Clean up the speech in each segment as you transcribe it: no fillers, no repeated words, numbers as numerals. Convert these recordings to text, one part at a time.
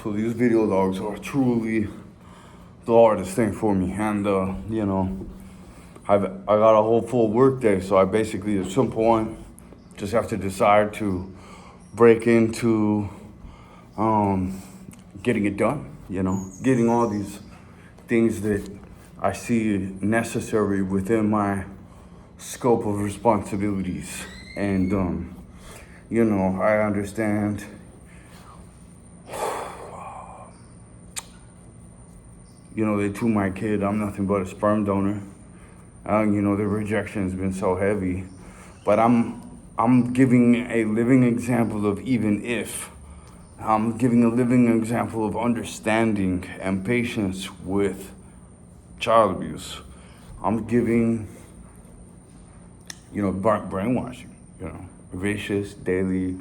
So these video logs are truly the hardest thing for me. And, I got a whole full work day. So I basically, at some point, just have to decide to break into getting it done, getting all these things that I see necessary within my scope of responsibilities. And, I understand they to my kid, I'm nothing but a sperm donor. The rejection has been so heavy, but I'm giving a living example of even if. I'm giving a living example of understanding and patience with child abuse. I'm giving, brainwashing, vicious daily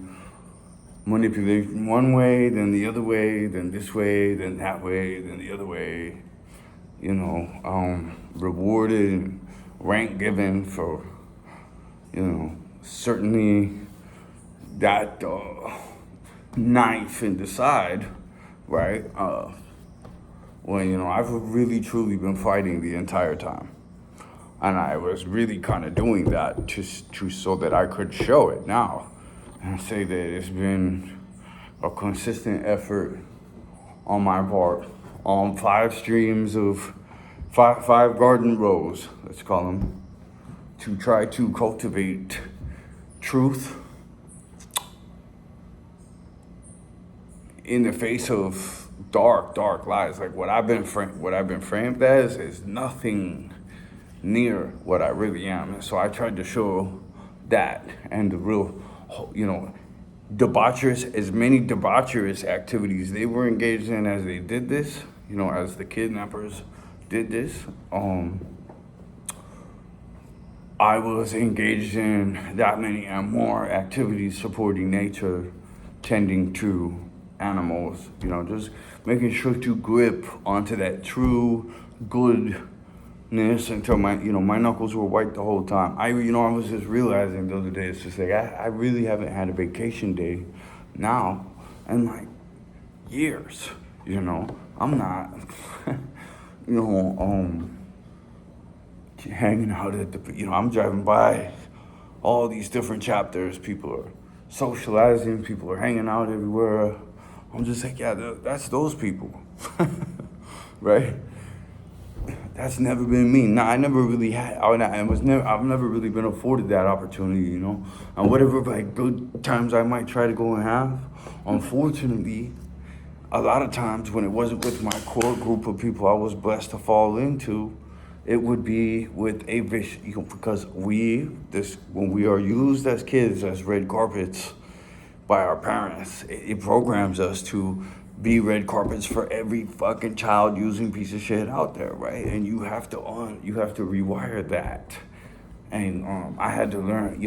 manipulation, one way, then the other way, then this way, then that way, then the other way, rewarded and rank given for, certainly that knife in the side, right? When, I've really truly been fighting the entire time. And I was really kind of doing that just so that I could show it now and say that it's been a consistent effort on my part on 5 streams of five garden rows, let's call them, to try to cultivate truth in the face of dark lies. Like what I've been framed as is nothing near what I really am. And so I tried to show that and the real, as many debaucherous activities they were engaged in as they did this, as the kidnappers did this. I was engaged in that many and more activities supporting nature, tending to animals, just making sure to grip onto that true goodness until my knuckles were white the whole time. I was just realizing the other day, it's just like, I really haven't had a vacation day now in like years, I'm not, hanging out at I'm driving by all these different chapters. People are socializing, people are hanging out everywhere. I'm just like, yeah, that's those people, right? That's never been me. Nah, I never really had. I've never really been afforded that opportunity, And whatever like good times I might try to go and have, unfortunately, a lot of times when it wasn't with my core group of people I was blessed to fall into, it would be with a vision, because when we are used as kids as red carpets by our parents, it programs us to be red carpets for every fucking child using piece of shit out there, right? And you have to rewire that. And I had to learn,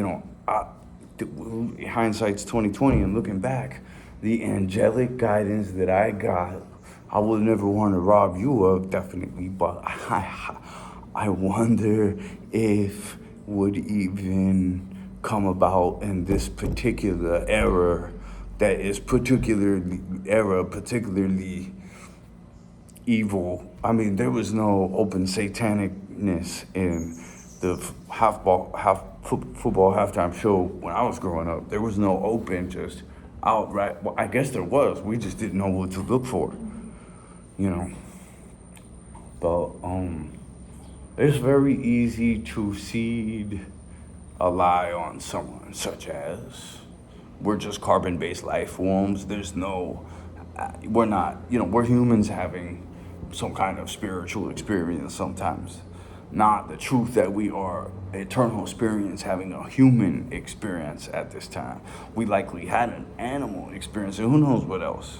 hindsight's 2020, and looking back, the angelic guidance that I got, I would never want to rob you of, definitely, but I wonder if would even come about in this particular era that is particularly evil. I mean, there was no open satanicness in the football halftime show when I was growing up. There was no open, just outright. Well, I guess there was. We just didn't know what to look for, But it's very easy to seed a lie on someone, such as we're just carbon-based life forms. There's no, we're not, we're humans having some kind of spiritual experience sometimes. Not the truth that we are eternal experience having a human experience at this time. We likely had an animal experience, and who knows what else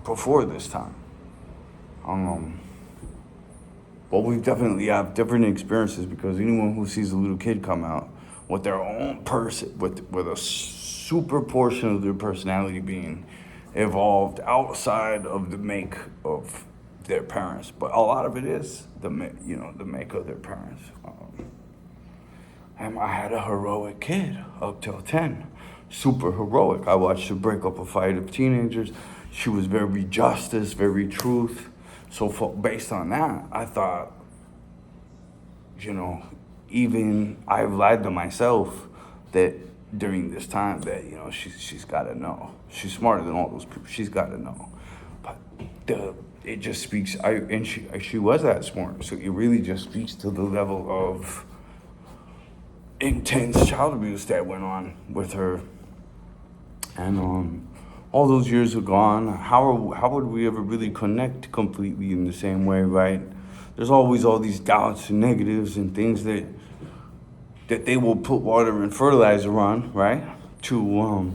before this time. But we definitely have different experiences, because anyone who sees a little kid come out with their own person, with a super portion of their personality being evolved outside of the make of their parents, but a lot of it is the make of their parents. And I had a heroic kid up till 10, super heroic. I watched her break up a fight of teenagers. she was very justice, very truth. So based on that, I thought, you know, even I've lied to myself that during this time that, you know, she's got to know. She's smarter than all those people. She's got to know. But it just speaks. She was that smart. So it really just speaks to the level of intense child abuse that went on with her. And all those years are gone. How would we ever really connect completely in the same way, right? There's always all these doubts and negatives and things that they will put water and fertilizer on, right? To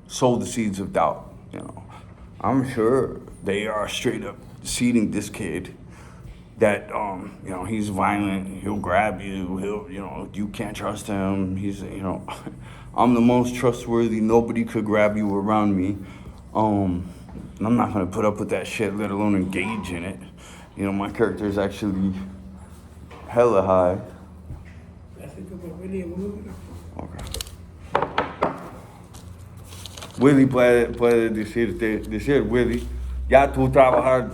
sow the seeds of doubt, you know. I'm sure they are straight up seeding this kid that, you know, he's violent, he'll grab you, you know, you can't trust him. He's, you know, I'm the most trustworthy, nobody could grab you around me. And I'm not gonna put up with that shit, let alone engage in it. You know, my character is actually hella high. Okay. Willy puede decir Willy, ya tú trabajar,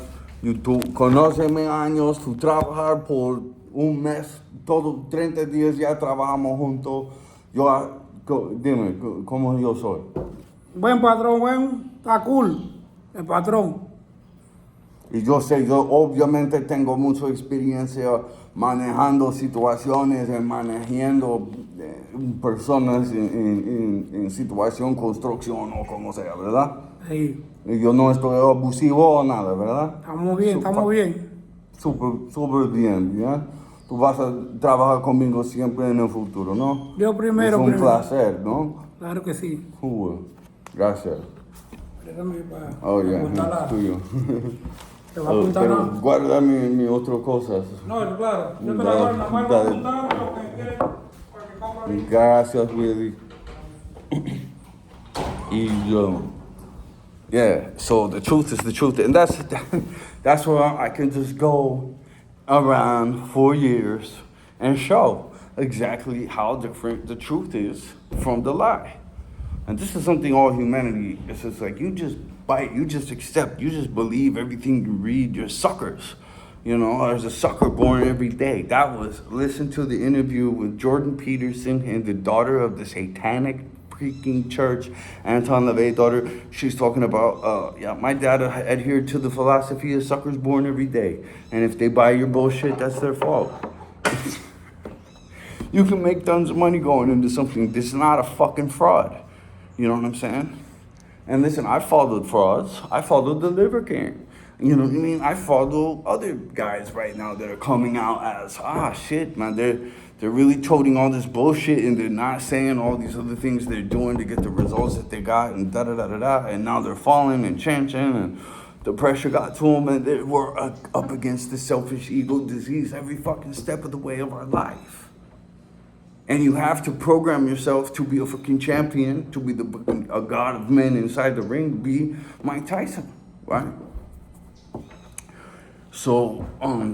tú conóceme años, tú trabajar por un mes, todo 30 días ya trabajamos juntos. Dime, ¿cómo yo soy? Buen patrón, está cool, el patrón. Y yo sé, yo obviamente tengo mucha experiencia manejando situaciones, manejando personas en situación, construcción o como sea, ¿verdad? Sí. Y yo no estoy abusivo o nada, ¿verdad? Estamos bien. Súper bien, ¿ya? Tú vas a trabajar conmigo siempre en el futuro, ¿no? Yo primero. Es un placer, ¿no? Claro que sí. Cool. Gracias. Déjame para es tuyo. Te va a apuntar pero nada. guarda mi otras cosas. No, claro. Yo te la voy a apuntar lo que quieres para que compres. Gracias, Willy. Yeah, so the truth is the truth. And that's where I can just go around 4 years and show exactly how different the truth is from the lie. And this is something all humanity, it's just like you just bite, you just accept, you just believe everything you read, you're suckers. You know, there's a sucker born every day. Listen to the interview with Jordan Peterson and the daughter of the satanic freaking church, Anton LaVey's daughter. She's talking about, my dad adhered to the philosophy of suckers born every day. And if they buy your bullshit, that's their fault. You can make tons of money going into something that's not a fucking fraud. You know what I'm saying? And listen, I followed frauds. I followed the Liver King. You know what I mean? I follow other guys right now that are coming out as, shit, man, they're really toting all this bullshit and they're not saying all these other things they're doing to get the results that they got and da-da-da-da-da. And now they're falling and changing and the pressure got to them and we're up against the selfish ego disease every fucking step of the way of our life. And you have to program yourself to be a fucking champion, to be a god of men inside the ring, to be Mike Tyson, right? So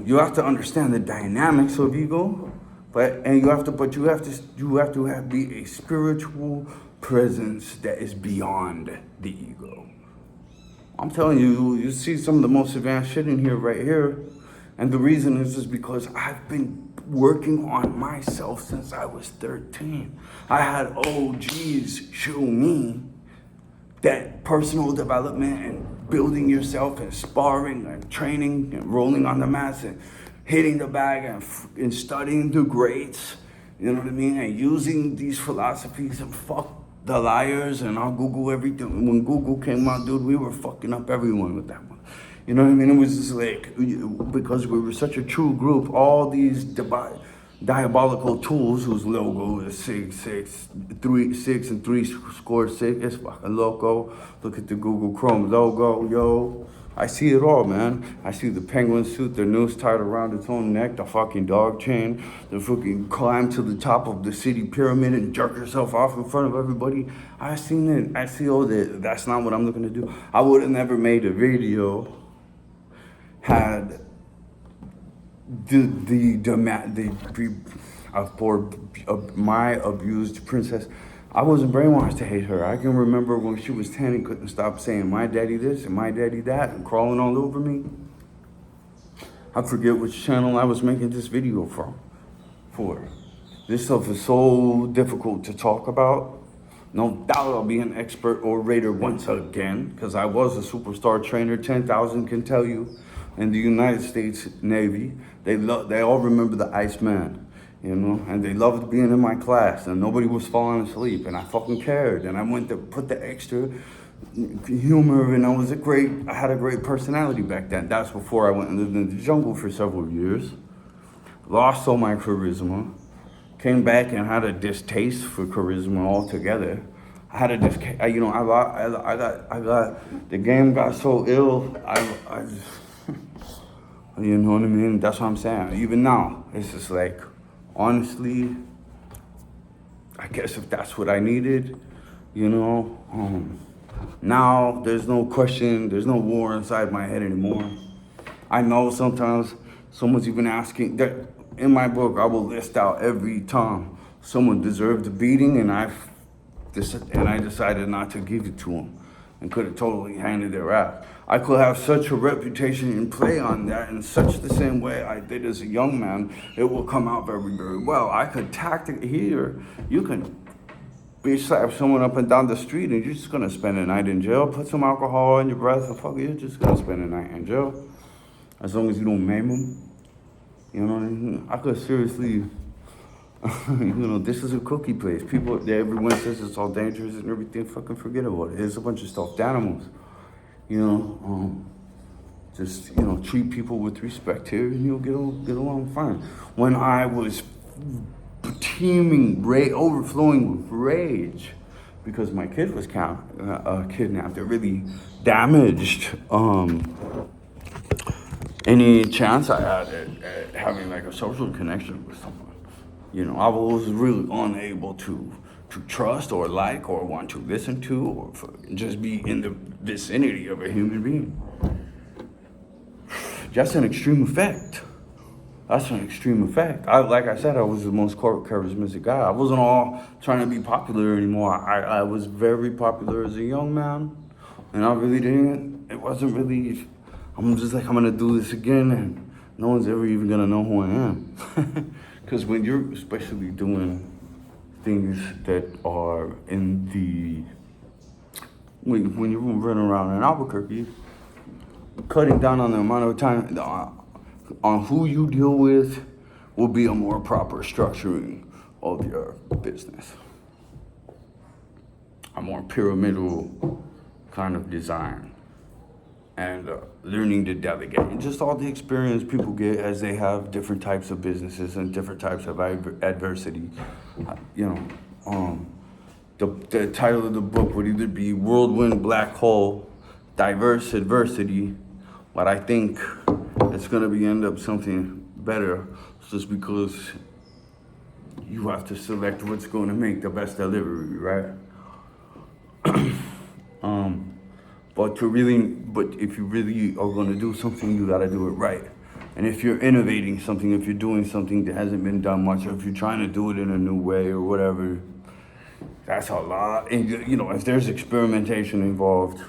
you have to understand the dynamics of ego, but you have to be a spiritual presence that is beyond the ego. I'm telling you, you see some of the most advanced shit in here right here, and the reason is just because I've been working on myself since I was 13. I had OGs show me that personal development and building yourself and sparring and training and rolling on the mats and hitting the bag and studying the greats, you know what I mean? And using these philosophies and fuck the liars and I'll Google everything. When Google came out, dude, we were fucking up everyone with that one. You know what I mean? It was just like, because we were such a true group, all these diabolical tools whose logo is 6 and 3 score 6, it's fucking loco. Look at the Google Chrome logo, yo. I see it all, man. I see the penguin suit, the noose tied around its own neck, the fucking dog chain, the fucking climb to the top of the city pyramid and jerk yourself off in front of everybody. I seen it. I see all that. That's not what I'm looking to do. I would have never made a video had for my abused princess. I wasn't brainwashed to hate her. I can remember when she was 10 and couldn't stop saying my daddy this and my daddy that and crawling all over me. I forget which channel I was making this video for. This stuff is so difficult to talk about. No doubt I'll be an expert orator once again, because I was a superstar trainer. 10,000 can tell you. In the United States Navy, they all remember the Iceman, you know, and they loved being in my class, and nobody was falling asleep, and I fucking cared, and I went to put the extra humor, and I had a great personality back then. That's before I went and lived in the jungle for several years, lost all my charisma, came back and had a distaste for charisma altogether. I had a I got the game got so ill. I just, you know what I mean? That's what I'm saying. Even now, it's just like, honestly, I guess if that's what I needed, you know, now there's no question, there's no war inside my head anymore. I know sometimes someone's even asking, that in my book, I will list out every time someone deserved a beating and I decided not to give it to them and could have totally handed their ass. I could have such a reputation and play on that in such the same way I did as a young man. It will come out very, very well. I could tactic here. You can slap someone up and down the street and you're just gonna spend a night in jail. Put some alcohol in your breath and fuck it, you're just gonna spend a night in jail. As long as you don't maim them. You know what I mean? I could seriously, you know, this is a cookie place. Everyone says it's all dangerous and everything. Fucking forget about it. It's a bunch of stuffed animals. You know, just, you know, treat people with respect here and you'll get along fine. When I was overflowing with rage because my kid was kidnapped, it really damaged any chance I had at having like a social connection with someone. You know, I was really unable to trust or like or want to listen to or just be in the vicinity of a human being. That's an extreme effect. Like I said, I was the most charismatic guy. I wasn't all trying to be popular anymore. I was very popular as a young man, and I really didn't. It wasn't really. I'm just like, I'm gonna do this again, and no one's ever even gonna know who I am. Because when you're especially doing things that are in the, when you're running around in Albuquerque, cutting down on the amount of time on who you deal with will be a more proper structuring of your business. A more pyramidal kind of design. And learning to delegate, and just all the experience people get as they have different types of businesses and different types of adversity. You know, the title of the book would either be Whirlwind Blackhole, Diverse Adversity, but I think it's gonna end up something better, just because you have to select what's gonna make the best delivery, right? But if you really are going to do something, you got to do it right. And if you're innovating something, if you're doing something that hasn't been done much, or if you're trying to do it in a new way or whatever, that's a lot. And, you know, if there's experimentation involved,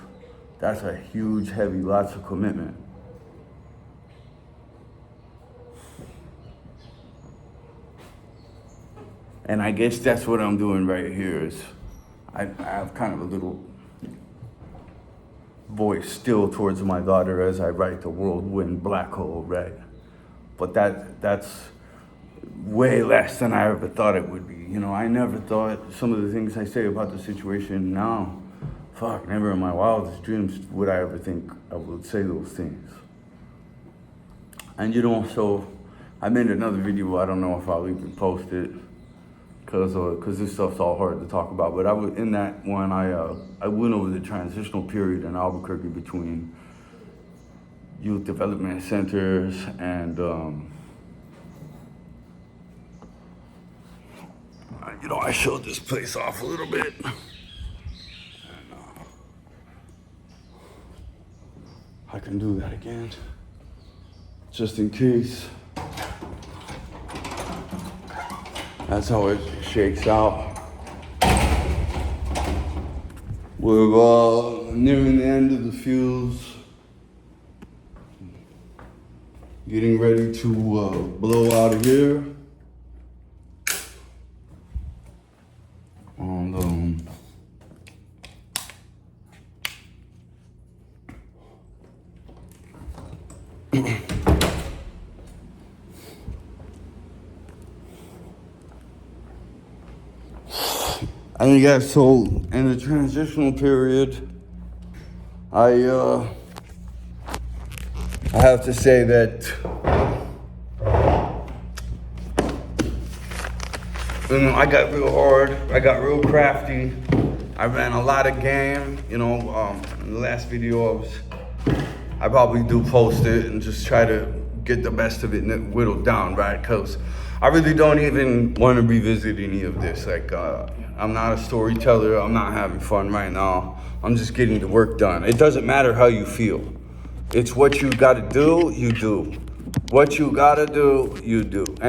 that's a huge, heavy, lots of commitment. And I guess that's what I'm doing right here is I have kind of a little voice still towards my daughter as I write the Whirlwind Blackhole, right? But that's way less than I ever thought it would be. You know, I never thought some of the things I say about the situation now, never in my wildest dreams would I ever think I would say those things. And you know, so I made another video, I don't know if I'll even post it, because this stuff's all hard to talk about. But in that one, I went over the transitional period in Albuquerque between youth development centers and you know, I showed this place off a little bit. And, I can do that again, just in case. That's how it shakes out. We're nearing the end of the fuse. Getting ready to blow out of here. And and yeah, so in the transitional period, I have to say that I got real hard. I got real crafty. I ran a lot of game. In the last video, I probably do post it and just try to get the best of it and whittle down, right? Because I really don't even want to revisit any of this. Like, I'm not a storyteller. I'm not having fun right now. I'm just getting the work done. It doesn't matter how you feel. It's what you got to do, you do. What you got to do, you do.